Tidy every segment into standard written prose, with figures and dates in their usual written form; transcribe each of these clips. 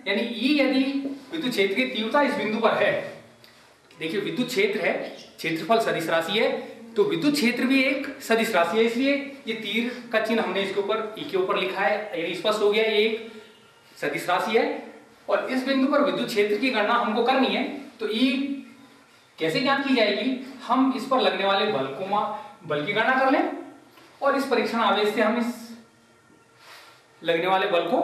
यानी ई यदि विद्युत क्षेत्र की तीव्रता इस बिंदु पर है, देखिए विद्युत क्षेत्र है, क्षेत्रफल सदिश राशि है, तो विद्युत क्षेत्र भी एक सदिश राशि है, इसलिए ये तीर का चिन्ह हमने इसके ऊपर ई के ऊपर लिखा है, ये स्पष्ट हो गया ये एक सदिश राशि है। और इस बिंदु पर विद्युत क्षेत्र की गणना हमको करनी है, तो ई कैसे ज्ञात की जाएगी, हम इस पर लगने वाले बल की गणना कर लें और इस परीक्षण आवेश से हम इस लगने वाले बल को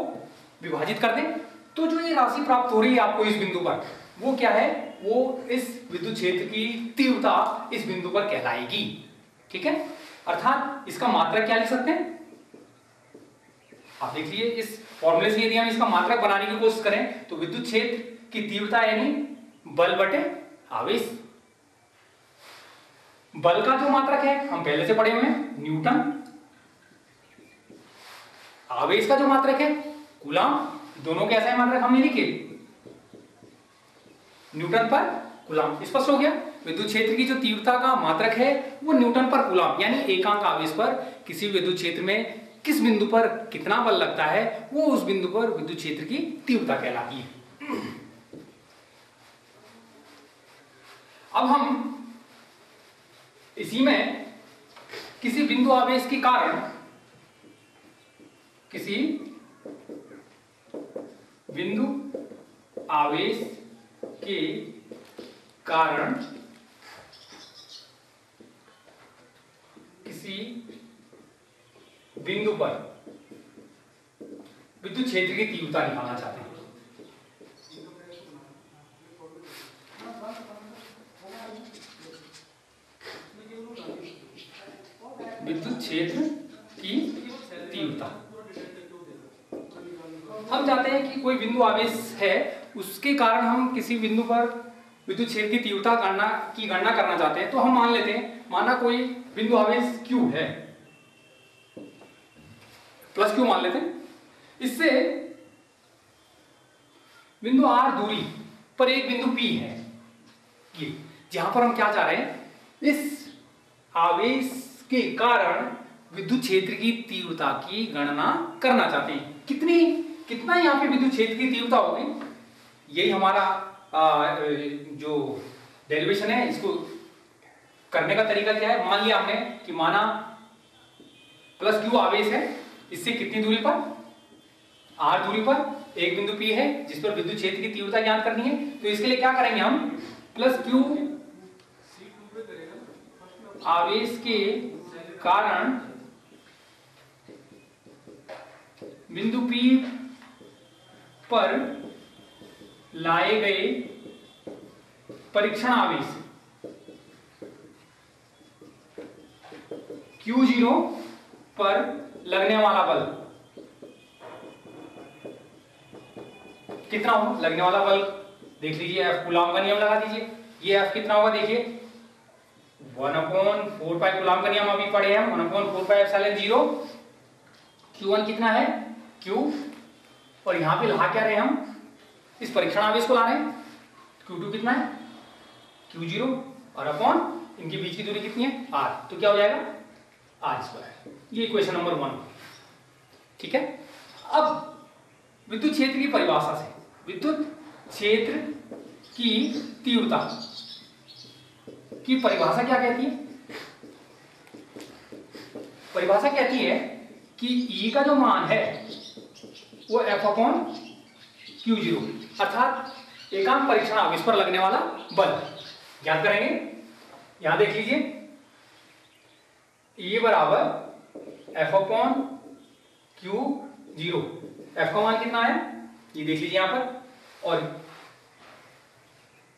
विभाजित कर दें, तो जो ये राशि प्राप्त हो रही है आपको इस बिंदु पर, वो क्या है, वो इस विद्युत क्षेत्र की तीव्रता इस बिंदु पर कहलाएगी। ठीक है, अर्थात इसका मात्रक क्या लिख सकते हैं, आप देख लीजिए इस फॉर्मूले से यदि हम इसका मात्रक बनाने की कोशिश करें तो विद्युत क्षेत्र की तीव्रता यानी बल बटे आवेश। बल का जो मात्रक है हम पहले से पढ़े हुए हैं न्यूटन, आवेश का जो मात्रक है कूलाम, दोनों कैसा है मात्रक हमने लिखे न्यूटन पर कूलाम। स्पष्ट हो गया, विद्युत क्षेत्र की जो तीव्रता का मात्रक है वो न्यूटन पर कूलाम, यानी एकांक आवेश पर किसी विद्युत क्षेत्र में किस बिंदु पर कितना बल लगता है वो उस बिंदु पर विद्युत क्षेत्र की तीव्रता कहलाती है। अब हम इसी में किसी बिंदु आवेश के कारण, किसी बिंदु आवेश के कारण किसी बिंदु पर विद्युत क्षेत्र की तीव्रता निकालना चाहते हैं। विद्युत क्षेत्र की तीव्रता हम चाहते हैं कि कोई बिंदु आवेश है, उसके कारण हम किसी बिंदु पर विद्युत क्षेत्र की तीव्रता की गणना करना चाहते हैं। तो हम मान लेते हैं, माना कोई बिंदु आवेश Q है, प्लस Q मान लेते हैं, इससे बिंदु R दूरी पर एक बिंदु P है, ये जहां पर हम क्या चाह रहे हैं, इस आवेश के कारण विद्युत क्षेत्र की तीव्रता की गणना करना चाहते हैं। कितना यहाँ पे विद्युत क्षेत्र की तीव्रता होगी, यही हमारा जो डेरिवेशन है, इसको करने का तरीका क्या है, मान लिया हमने कि माना प्लस Q आवेश है, इससे कितनी दूरी पर, R दूरी पर एक बिंदु P है जिस पर विद्युत क्षेत्र की तीव्रता ज्ञात करनी है। तो इसके लिए क्या करेंगे हम, प्लस Q आवेश के कारण बिंदु P पर लाए गए परीक्षण आवेश Q0 पर लगने वाला बल कितना हो, लगने वाला बल देख लीजिए, F कूलाम का नियम लगा दीजिए, ये F कितना होगा देखिए 1/4 पाई कूलाम का नियम अभी पढ़े हैं, 1/4 पाई एप्सिलॉन 0। Q1 कितना है Q, और यहां पे ला क्या रहे हम, इस परीक्षण आवेश को ला रहे हैं। Q2 कितना है Q0 और अपॉन इनके बीच की दूरी कितनी है R, तो क्या हो जाएगा R²। ये इक्वेशन नंबर 1। ठीक है, अब विद्युत क्षेत्र की परिभाषा से, विद्युत क्षेत्र की तीव्रता की परिभाषा क्या कहती है, परिभाषा कहती है कि E का जो मान है वो F/Q0, अर्थात एकांक परीक्षण आवेश पर लगने वाला बल ज्ञात करेंगे। यहां देख लीजिए E बराबर F/Q0, F का मान कितना है ये देख लीजिए यहां पर, और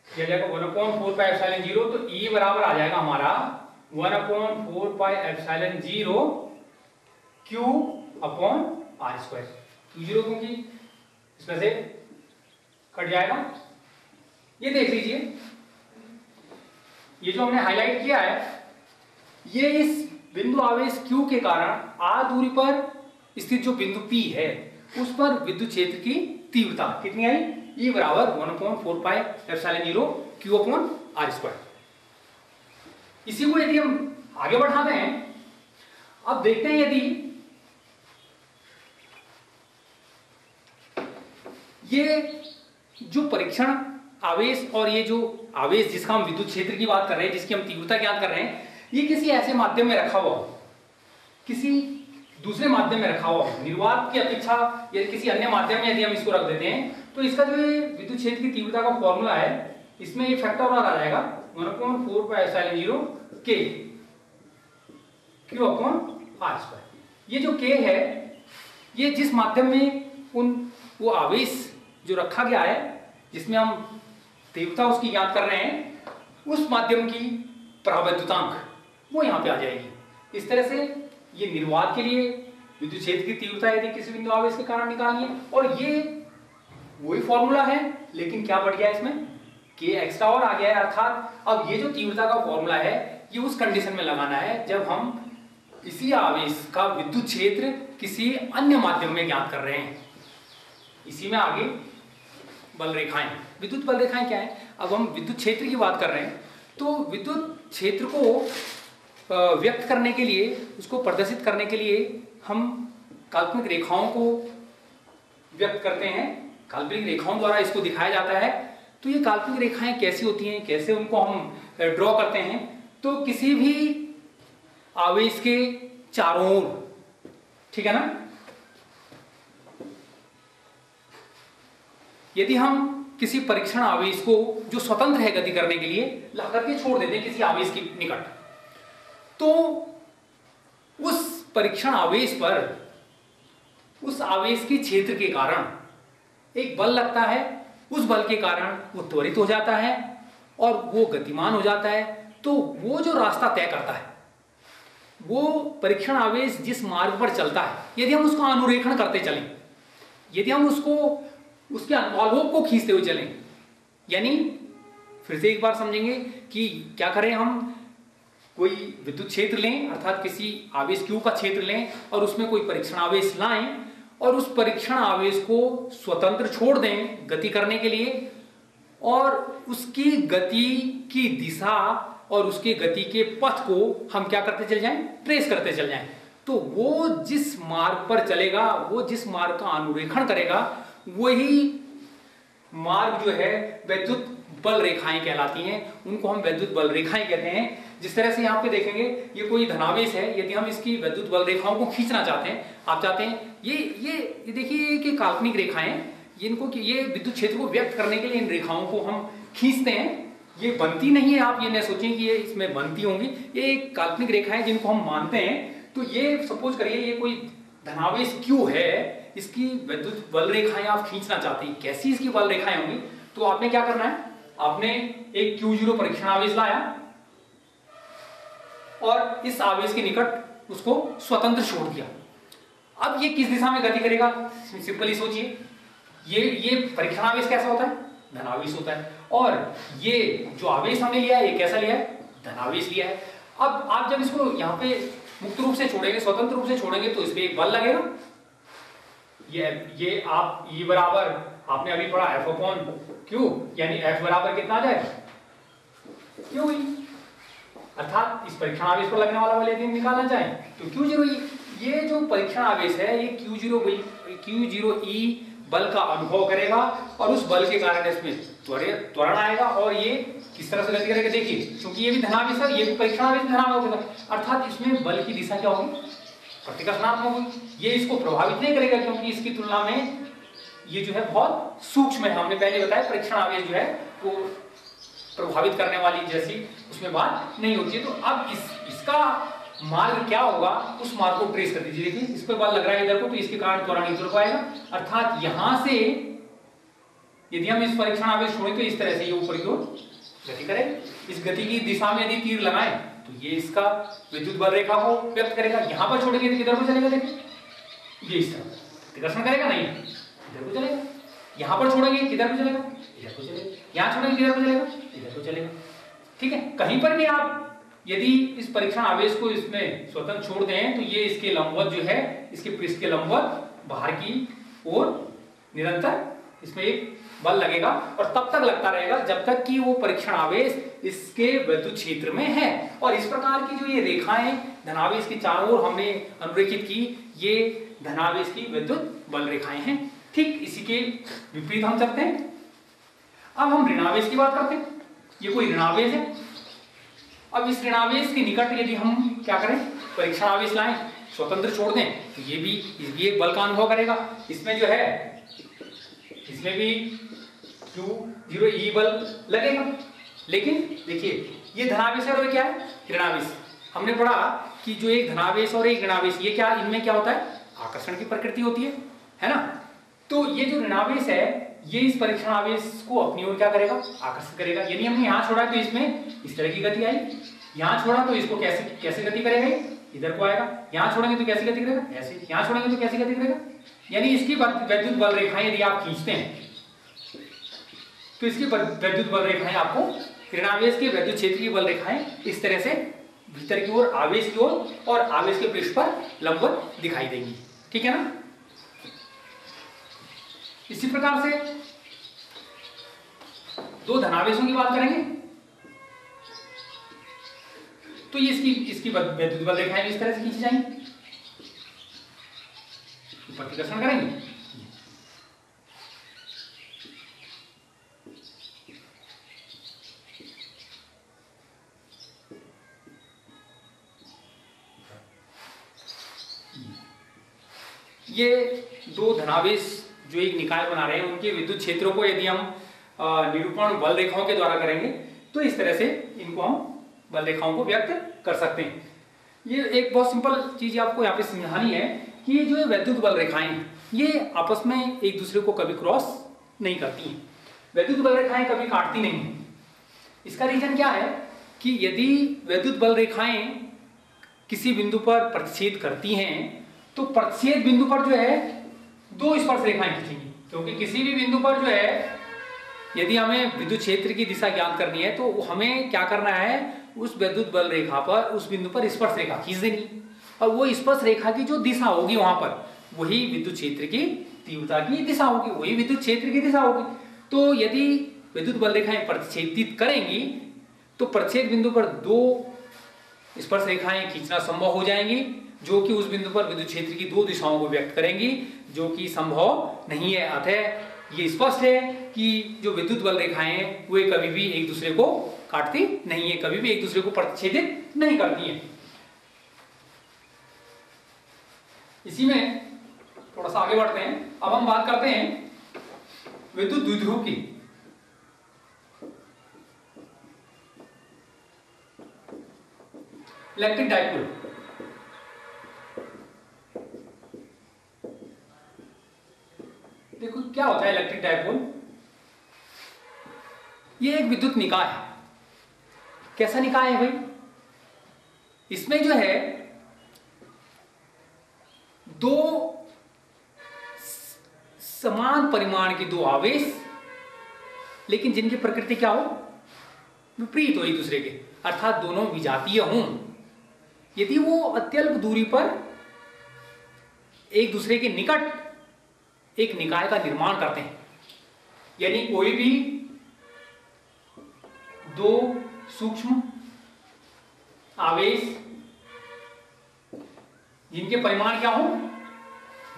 यह जाएगा 1/4 पाई एप्सिलॉन 0, तो E बराबर आ जाएगा हमारा 1/4 पाई एप्सिलॉन 0 Q/R²। Q0 क्योंकि इसमें से कट जाएगा, ये देख लीजिए, ये जो हमने हाईलाइट किया है ये इस बिंदु आवेश Q के कारण R दूरी पर स्थित जो बिंदु P है उस पर विद्युत क्षेत्र की तीव्रता कितनी आई, E बराबर 1/4 पाई एप्सिलॉन 0 Q/R²। इसी को यदि हम आगे बढ़ाते हैं, अब देखते हैं यदि ये जो परीक्षण आवेश और ये जो आवेश जिसका हम विद्युत क्षेत्र की बात कर रहे हैं, जिसकी हम तीव्रता ज्ञात कर रहे हैं, ये किसी ऐसे माध्यम में रखा हुआ हो, किसी दूसरे माध्यम में रखा हुआ हो, निर्वात की अपेक्षा या किसी अन्य माध्यम में यदि हम इसको रख देते हैं तो इसका जो विद्युत क्षेत्र की तीव्रता का फॉर्मूला है, इसमें ये फैक्टर और आ जाएगा 1/4πε0 K Q/r²। ये जो K है, ये जिस माध्यम में वो आवेश जो रखा गया है, जिसमें हम तीव्रता उसकी ज्ञात कर रहे हैं, उस माध्यम की परावैद्युतांक वो यहाँ पे आ जाएगी। इस तरह से ये निर्वात के लिए विद्युत क्षेत्र की तीव्रता यदि किसी बिंदु आवेश के कारण निकालनी है, और ये वही फॉर्मूला है, लेकिन क्या बढ़ गया इसमें, K एक्स्ट्रा और आ गया है। अर्थात अब ये जो तीव्रता का फॉर्मूला है, ये उस कंडीशन में लगाना है जब हम इसी आवेश का विद्युत क्षेत्र किसी अन्य माध्यम में ज्ञात कर रहे हैं। इसी में आगे बल रेखाएं, विद्युत बल रेखाएं क्या है, अब हम विद्युत क्षेत्र की बात कर रहे हैं, तो विद्युत क्षेत्र को व्यक्त करने के लिए, उसको प्रदर्शित करने के लिए हम काल्पनिक रेखाओं को व्यक्त करते हैं, काल्पनिक रेखाओं द्वारा इसको दिखाया जाता है। तो ये काल्पनिक रेखाएं कैसी होती हैं, कैसे उनको हम ड्रॉ करते हैं, तो किसी भी आवेश के चारों ओर, ठीक है ना, यदि हम किसी परीक्षण आवेश को जो स्वतंत्र है गति करने के लिए ला करके छोड़ देते हैं किसी आवेश के निकट, तो उस परीक्षण आवेश पर उस आवेश के क्षेत्र के कारण एक बल लगता है, उस बल के कारण वो त्वरित हो जाता है और वो गतिमान हो जाता है। तो वो जो रास्ता तय करता है, वो परीक्षण आवेश जिस मार्ग पर चलता है, यदि हम उसका अनुरेखण करते चलें, यदि हम उसको उसके अनुभव को खींचते हुए चलें, यानी फिर से एक बार समझेंगे कि क्या करें, हम कोई विद्युत क्षेत्र लें, अर्थात किसी आवेश Q का क्षेत्र लें और उसमें कोई परीक्षण आवेश लाएं और उस परीक्षण आवेश को स्वतंत्र छोड़ दें गति करने के लिए, और उसकी गति की दिशा और उसके गति के पथ को हम क्या करते चले जाएं, ट्रेस करते चले जाएं। तो वो जिस मार्ग पर चलेगा, वो जिस मार्ग का अनुरेखण करेगा, वही मार्ग जो है विद्युत बल रेखाएं कहलाती हैं। उनको हम विद्युत बल रेखाएं कहते हैं। जिस तरह से यहाँ पे देखेंगे, ये कोई धनावेश है, यदि हम इसकी विद्युत बल रेखाओं को खींचना चाहते हैं, आप चाहते हैं ये देखिए कि काल्पनिक रेखाएं, इनको ये विद्युत क्षेत्र को व्यक्त करने के लिए इन रेखाओं को हम खींचते हैं। ये बनती नहीं है, आप ये न सोचें कि ये इसमें बनती होंगी, ये एक काल्पनिक रेखाएं जिनको हम मानते हैं। तो ये सपोज करिए ये कोई धनावेश Q है, इसकी विद्युत बल रेखाएं आप खींचना चाहते हैं, कैसी इसकी बल रेखाएं होंगी, तो आपने क्या करना है, आपने एक Q0 परीक्षण आवेश लाया और इस आवेश के निकट उसको स्वतंत्र छोड़ दिया। अब ये किस दिशा में गति करेगा, सिंपली सोचिए, ये परीक्षण आवेश कैसा होता है, धनावेश होता है, और ये जो आवेश हमने लिया है, ये कैसा लिया है, धनावेश लिया है। अब आप जब इसको यहाँ पे मुक्त रूप से छोड़ेंगे, स्वतंत्र रूप से छोड़ेंगे, तो इसमें एक बल लगेगा। ये आप E बराबर आपने अभी पढ़ा F/Q, यानी F बराबर कितना आ जाएगा, QE, अर्थात इस परीक्षण आवेश पर लगने वाला बल यदि हम निकालना चाहें तो Q0E। ये जो परीक्षण आवेश है, ये Q0E बल का अनुभव करेगा और उस बल के कारण इसमें त्वरण आएगा और ये किस तरह से गति करेगा, देखिए, क्योंकि ये भी धनावेश है, ये भी परीक्षण आवेश धनावेश होगा, अर्थात इसमें बल की दिशा क्या होगी, प्रतिकर्षणात्मक होगी। ये इसको प्रभावित नहीं करेगा, क्योंकि इसकी तुलना में ये जो है बहुत सूक्ष्म है। हमने पहले बताया परीक्षण आवेश जो है वो प्रभावित करने वाली जैसी उसमें बात नहीं होती है। तो अब इसका मार्ग क्या होगा, उस मार्ग को ट्रेस कर दीजिए। देखिए इस पर बल लग रहा है इधर को, तो इसके कारण त्वरण इधर को आएगा, अर्थात यहां से यदि हम इस परीक्षण आवेश छोड़ें तो इस तरह से ये ऊपर की ओर गति करे। इस गति की दिशा में यदि तीर लगाएं तो ये इसका विद्युत बल रेखा को व्यक्त करेगा। यहां पर छोड़ेंगे तो किधर को चलेगा, देखिए ये इस तरह प्रतिकर्षण करेगा, नहीं इधर को चलेगा। यहां पर छोड़ेंगे किधर को चलेगा, इधर को चलेगा। यहां छोड़ेंगे किधर को चलेगा, इधर को चलेगा। ठीक है, कहीं पर भी आप यदि इस परीक्षण आवेश को इसमें स्वतंत्र छोड़ दें तो ये इसके लंबवत जो है, इसके पृष्ठ के लंबवत बाहर की ओर निरंतर इसमें एक बल लगेगा और तब तक लगता रहेगा जब तक कि वो परीक्षण आवेश इसके विद्युत क्षेत्र में है। और इस प्रकार की जो ये रेखाएं धनावेश के चारों ओर हमने अनुरेखित की, ये धनावेश की विद्युत बल रेखाएं हैं। ठीक इसी के विपरीत हम चलते हैं। अब हम ऋणावेश की बात करते हैं। ये कोई ऋणावेश है। अब इस ऋणावेश के निकट यदि हम क्या करें, परीक्षण आवेश लाएं, स्वतंत्र छोड़ दें, तो ये भी एक बल का अनुभव करेगा। इसमें जो है, इसमें भी Q0E बल लगेगा। लेकिन देखिए ये धनावेश है और ये क्या है, ऋणावेश। हमने पढ़ा कि जो एक धनावेश और एक ऋणावेश, ये क्या, इनमें क्या होता है, आकर्षण की प्रकृति होती है ना। तो ये जो ऋणावेश है ये इस परीक्षण आवेश को अपनी ओर क्या करेगा, आकर्षित करेगा। यदि हमने यहाँ छोड़ा तो इसमें इस तरह की गति आई, यहाँ छोड़ा तो इसको कैसे गति करेगा, इधर को आएगा। यहाँ छोड़ेंगे तो कैसी गति करेगा, ऐसे। यहाँ छोड़ेंगे तो कैसी गति करेगा। यानी इसकी वैद्युत बल रेखाएं यदि आप खींचते हैं तो इसकी वैद्युत बल रेखाएं आपको, ऋणावेश के वैद्युत क्षेत्र की बल रेखाएं इस तरह से भीतर की ओर, आवेश की ओर और आवेश के पृष्ठ पर लंबवत दिखाई देंगी। ठीक है ना। इसी प्रकार से दो धनावेशों की बात करेंगे तो ये इसकी वैद्युत बल रेखाएं इस तरह से खींची जाएंगी, प्रतिकर्षण करेंगे। ये दो धनावेश जो एक निकाय बना रहे हैं उनके विद्युत क्षेत्रों को यदि हम निरूपण बल रेखाओं के द्वारा करेंगे तो इस तरह से इनको हम बल रेखाओं को व्यक्त कर सकते हैं। ये एक बहुत सिंपल चीज आपको यहाँ पे समझानी है कि ये जो वैद्युत बल रेखाएं ये आपस में एक दूसरे को कभी क्रॉस नहीं करती हैं। वैद्युत बल रेखाएं कभी काटती नहीं हैं। इसका रीजन क्या है कि यदि वैद्युत बल रेखाएं किसी बिंदु पर प्रतिच्छेद करती हैं तो प्रतिच्छेद बिंदु पर जो है दो स्पर्श रेखाएं खींचेंगी, क्योंकि किसी भी बिंदु पर जो है यदि हमें विद्युत क्षेत्र की दिशा ज्ञात करनी है तो हमें क्या करना है, उस वैद्युत बल रेखा पर, उस बिंदु पर स्पर्श रेखा खींच देनी, और वो स्पर्श रेखा की जो दिशा होगी वहां पर वही विद्युत क्षेत्र की तीव्रता की दिशा होगी, वही विद्युत क्षेत्र की दिशा होगी। तो यदि विद्युत बल रेखाएं प्रतिच्छेदित करेंगी तो प्रतिच्छेद बिंदु पर दो स्पर्श रेखाएं खींचना संभव हो जाएंगी जो कि उस बिंदु पर विद्युत क्षेत्र की दो दिशाओं को व्यक्त करेंगी, जो कि संभव नहीं है। अतः ये स्पष्ट है कि जो विद्युत बल रेखाएं हैं वे कभी भी एक दूसरे को काटती नहीं है, कभी भी एक दूसरे को प्रतिच्छेदित नहीं करती हैं। इसी में थोड़ा सा आगे बढ़ते हैं। अब हम बात करते हैं विद्युत द्विध्रुव की। इलेक्ट्रिक डाइपोल, देखो क्या होता है इलेक्ट्रिक डाइपोल। ये एक विद्युत निकाय है। कैसा निकाय है भाई, इसमें जो है दो समान परिमाण के दो आवेश, लेकिन जिनकी प्रकृति क्या हो, विपरीत हो एक दूसरे के, अर्थात दोनों विजातीय हों। यदि वो अत्यल्प दूरी पर एक दूसरे के निकट एक निकाय का निर्माण करते हैं, यानी कोई भी दो सूक्ष्म आवेश जिनके परिमाण क्या हो,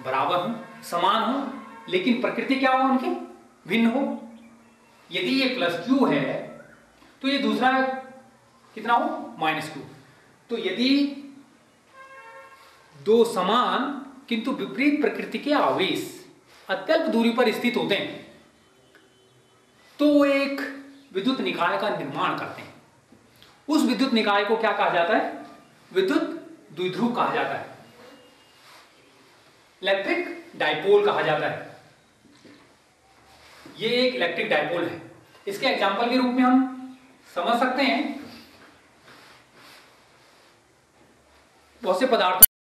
बराबर हो, समान हो, लेकिन प्रकृति क्या हो उनकी, भिन्न हो। यदि ये +q है तो ये दूसरा कितना हो, -q। तो यदि दो समान किंतु विपरीत प्रकृति के आवेश अत्यल्प दूरी पर स्थित होते हैं तो वो एक विद्युत निकाय का निर्माण करते हैं। उस विद्युत निकाय को क्या कहा जाता है, विद्युत द्विध्रुव कहा जाता है, इलेक्ट्रिक डाइपोल कहा जाता है। ये एक इलेक्ट्रिक डाइपोल है। इसके एग्जाम्पल के रूप में हम समझ सकते हैं बहुत से पदार्थों